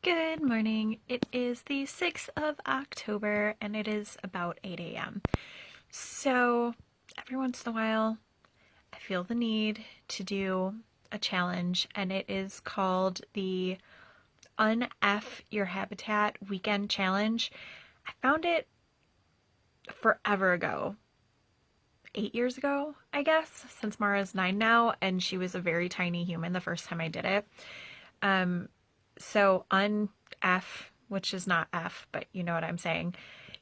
Good morning. It is the 6th of October and it is about 8 a.m. So, every once in a while, I feel the need to do a challenge, and it is called the Unf Your Habitat Weekend Challenge. I found it forever ago. 8 years ago, I guess, since Mara's 9 now, and she was a very tiny human the first time I did it. So F, which is not F, but you know what I'm saying.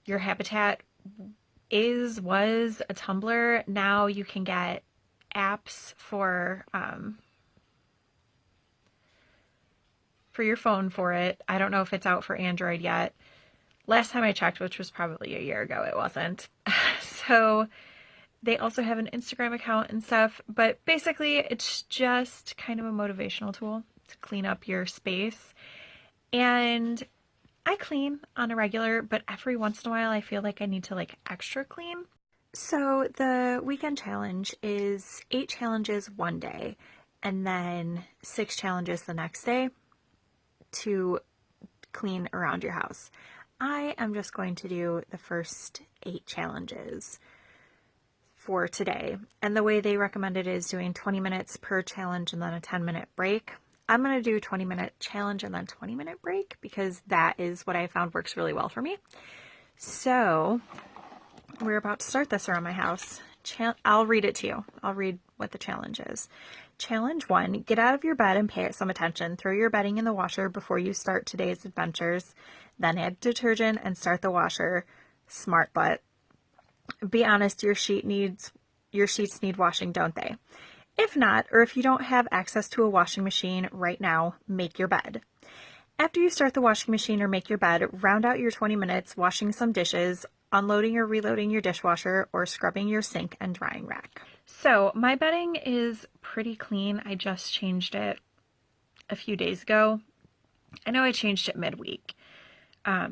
Your habitat was a Tumblr. Now you can get apps for your phone for it. I don't know if it's out for Android yet. Last time I checked, which was probably a year ago, it wasn't. So they also have an Instagram account and stuff, but basically it's just kind of a motivational tool to clean up your space. And I clean on a regular, but every once in a while I feel like I need to extra clean. So the weekend challenge is 8 challenges one day and then 6 challenges the next day to clean around your house. I am just going to do the first 8 challenges for today. And the way they recommend it is doing 20 minutes per challenge and then a 10-minute break. I'm going to do 20-minute challenge and then 20-minute break because that is what I found works really well for me. So we're about to start this around my house. I'll read it to you. I'll read what the challenge is. Challenge 1, get out of your bed and pay it some attention. Throw your bedding in the washer before you start today's adventures. Then add detergent and start the washer. Smart butt. Be honest, your sheets need washing, don't they? If not, or if you don't have access to a washing machine right now, make your bed. After you start the washing machine or make your bed, round out your 20 minutes washing some dishes, unloading or reloading your dishwasher, or scrubbing your sink and drying rack. So my bedding is pretty clean. I just changed it a few days ago. I know I changed it midweek. I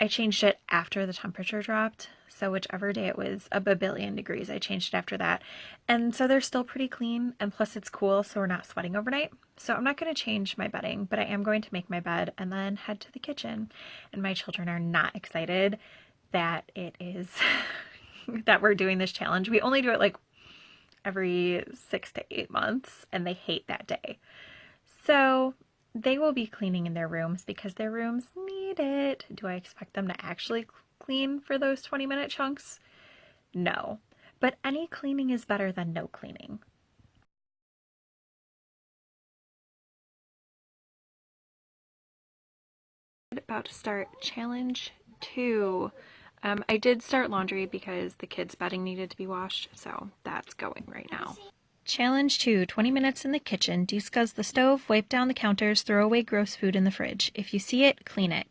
changed it after the temperature dropped. So whichever day it was a billion degrees, I changed it after that. And so they're still pretty clean, and plus it's cool, so we're not sweating overnight. So I'm not going to change my bedding, but I am going to make my bed and then head to the kitchen. And my children are not excited that it is that we're doing this challenge. We only do it every 6 to 8 months, and they hate that day. So they will be cleaning in their rooms because their rooms need it. Do I expect them to actually clean for those 20-minute chunks? No. But any cleaning is better than no cleaning. About to start challenge 2. I did start laundry because the kids' bedding needed to be washed, so that's going right now. Challenge 2, 20 minutes in the kitchen. Descuzz the stove, wipe down the counters, throw away gross food in the fridge. If you see it, clean it.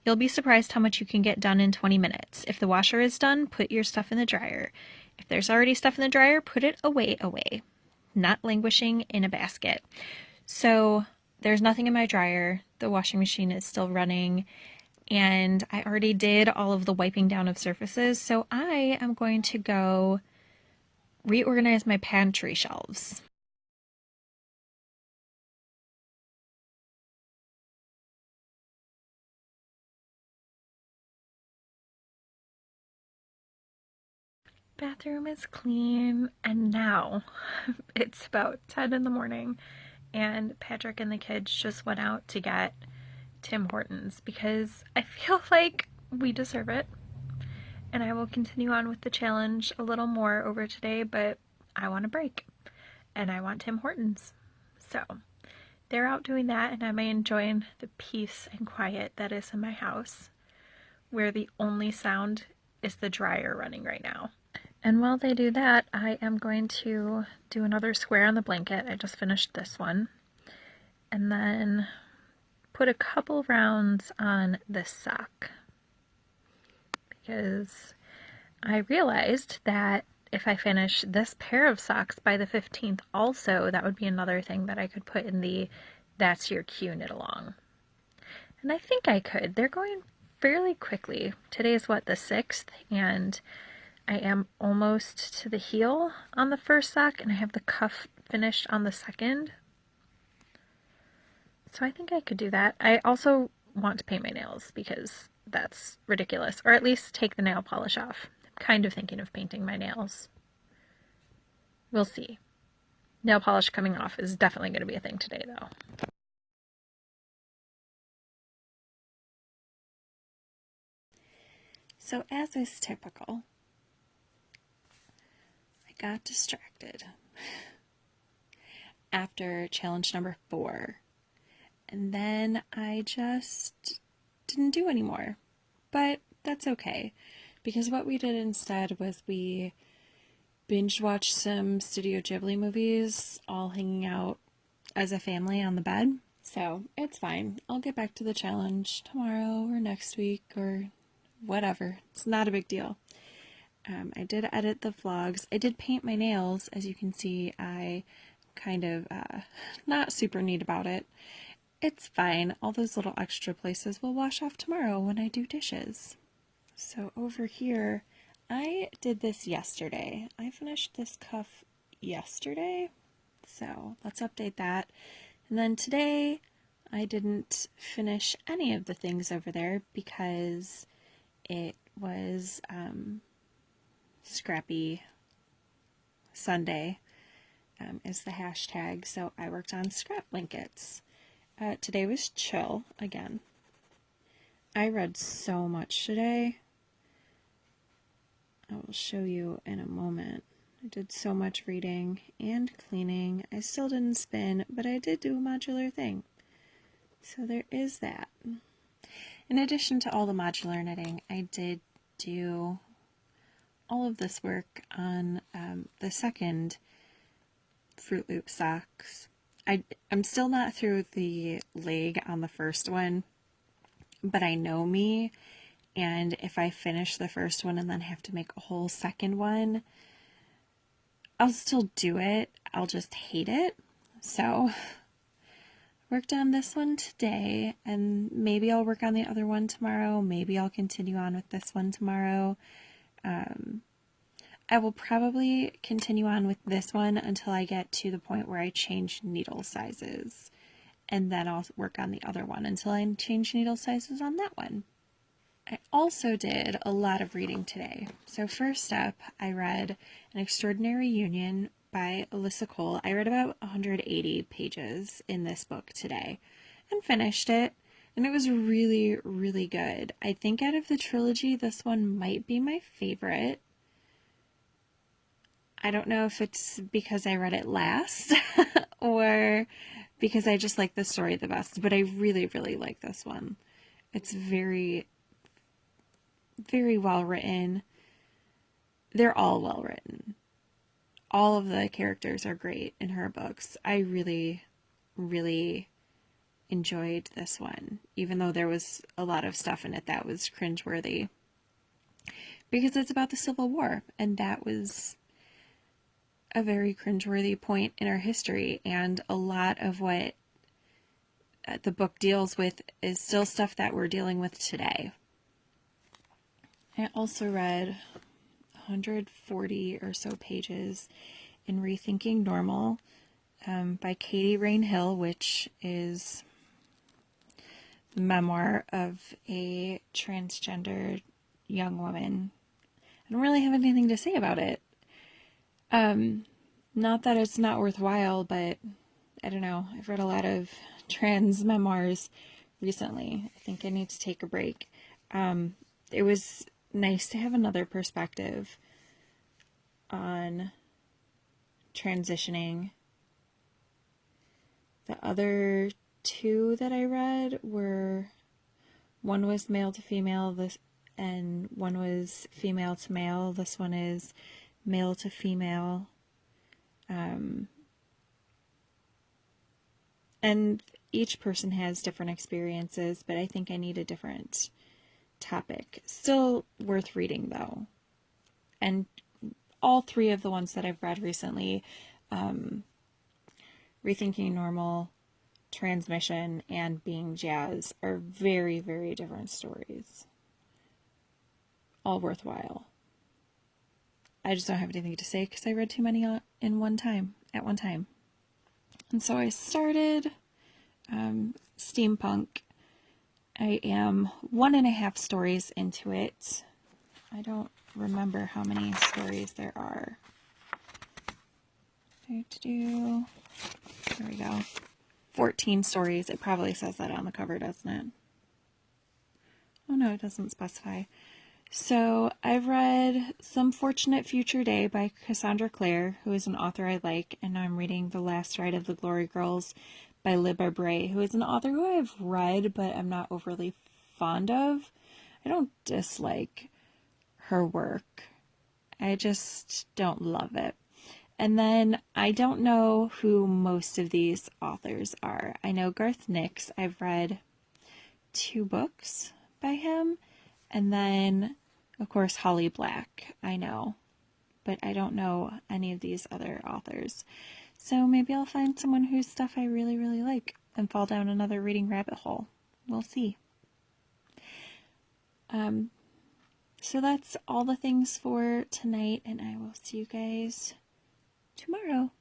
You'll be surprised how much you can get done in 20 minutes. If the washer is done, put your stuff in the dryer. If there's already stuff in the dryer, put it away, not languishing in a basket. So there's nothing in my dryer. The washing machine is still running, and I already did all of the wiping down of surfaces, so I am going to go reorganize my pantry shelves. Bathroom is clean, and now it's about 10 in the morning, and Patrick and the kids just went out to get Tim Hortons because I feel like we deserve it. And I will continue on with the challenge a little more over today, but I want a break and I want Tim Hortons. So they're out doing that, and I'm enjoying the peace and quiet that is in my house, where the only sound is the dryer running right now. And while they do that, I am going to do another square on the blanket. I just finished this one. And then put a couple rounds on this sock, because I realized that if I finish this pair of socks by the 15th also, that would be another thing that I could put in the That's Your Cue knit along. And I think I could. They're going fairly quickly. Today is the 6th, and I am almost to the heel on the first sock, and I have the cuff finished on the second. So I think I could do that. I also want to paint my nails because that's ridiculous. Or at least take the nail polish off. I'm kind of thinking of painting my nails. We'll see. Nail polish coming off is definitely going to be a thing today, though. So, as is typical, I got distracted after challenge number 4. And then I just didn't do anymore. But that's okay, because what we did instead was we binge watched some Studio Ghibli movies, all hanging out as a family on the bed. So it's fine. I'll get back to the challenge tomorrow or next week or whatever. It's not a big deal. I did edit the vlogs. I did paint my nails. As you can see, I kind of not super neat about it. It's fine. All those little extra places will wash off tomorrow when I do dishes. So over here, I did this yesterday. I finished this cuff yesterday. So let's update that. And then today, I didn't finish any of the things over there because it was Scrappy Sunday is the hashtag. So I worked on scrap blankets. Today was chill again. I read so much today. I will show you in a moment. I did so much reading and cleaning. I still didn't spin, but I did do a modular thing. So there is that. In addition to all the modular knitting, I did do all of this work on the second Fruit Loop socks. I'm still not through the leg on the first one, but I know me, and if I finish the first one and then have to make a whole second one, I'll still do it. I'll just hate it. So, worked on this one today, and maybe I'll work on the other one tomorrow. Maybe I'll continue on with this one tomorrow. I will probably continue on with this one until I get to the point where I change needle sizes. And then I'll work on the other one until I change needle sizes on that one. I also did a lot of reading today. So first up, I read An Extraordinary Union by Alyssa Cole. I read about 180 pages in this book today and finished it. And it was really, really good. I think out of the trilogy, this one might be my favorite. I don't know if it's because I read it last or because I just like the story the best, but I really, really like this one. It's very, very well written. They're all well written. All of the characters are great in her books. I really, really enjoyed this one, even though there was a lot of stuff in it that was cringeworthy. Because it's about the Civil War, and that was a very cringeworthy point in our history, and a lot of what the book deals with is still stuff that we're dealing with today. I also read 140 or so pages in Rethinking Normal by Katie Rain Hill, which is the memoir of a transgender young woman. I don't really have anything to say about it. Not that it's not worthwhile, but I don't know. I've read a lot of trans memoirs recently. I think I need to take a break. It was nice to have another perspective on transitioning. The other two that I read were, one was male to female, and one was female to male. This one is male to female. And each person has different experiences, but I think I need a different topic. Still worth reading, though. And all three of the ones that I've read recently, Rethinking Normal, Transmission, and Being Jazz, are very, very different stories. All worthwhile. I just don't have anything to say because I read too many at one time. And so I started steampunk. I am 1.5 stories into it. I don't remember how many stories there are. There we go. 14 stories. It probably says that on the cover, doesn't it? Oh no, it doesn't specify. So I've read Some Fortunate Future Day by Cassandra Clare, who is an author I like, and now I'm reading The Last Ride of the Glory Girls by Libba Bray, who is an author who I've read, but I'm not overly fond of. I don't dislike her work. I just don't love it. And then I don't know who most of these authors are. I know Garth Nix. I've read 2 books by him. And then, of course, Holly Black. I know. But I don't know any of these other authors. So maybe I'll find someone whose stuff I really, really like and fall down another reading rabbit hole. We'll see. So that's all the things for tonight, and I will see you guys tomorrow.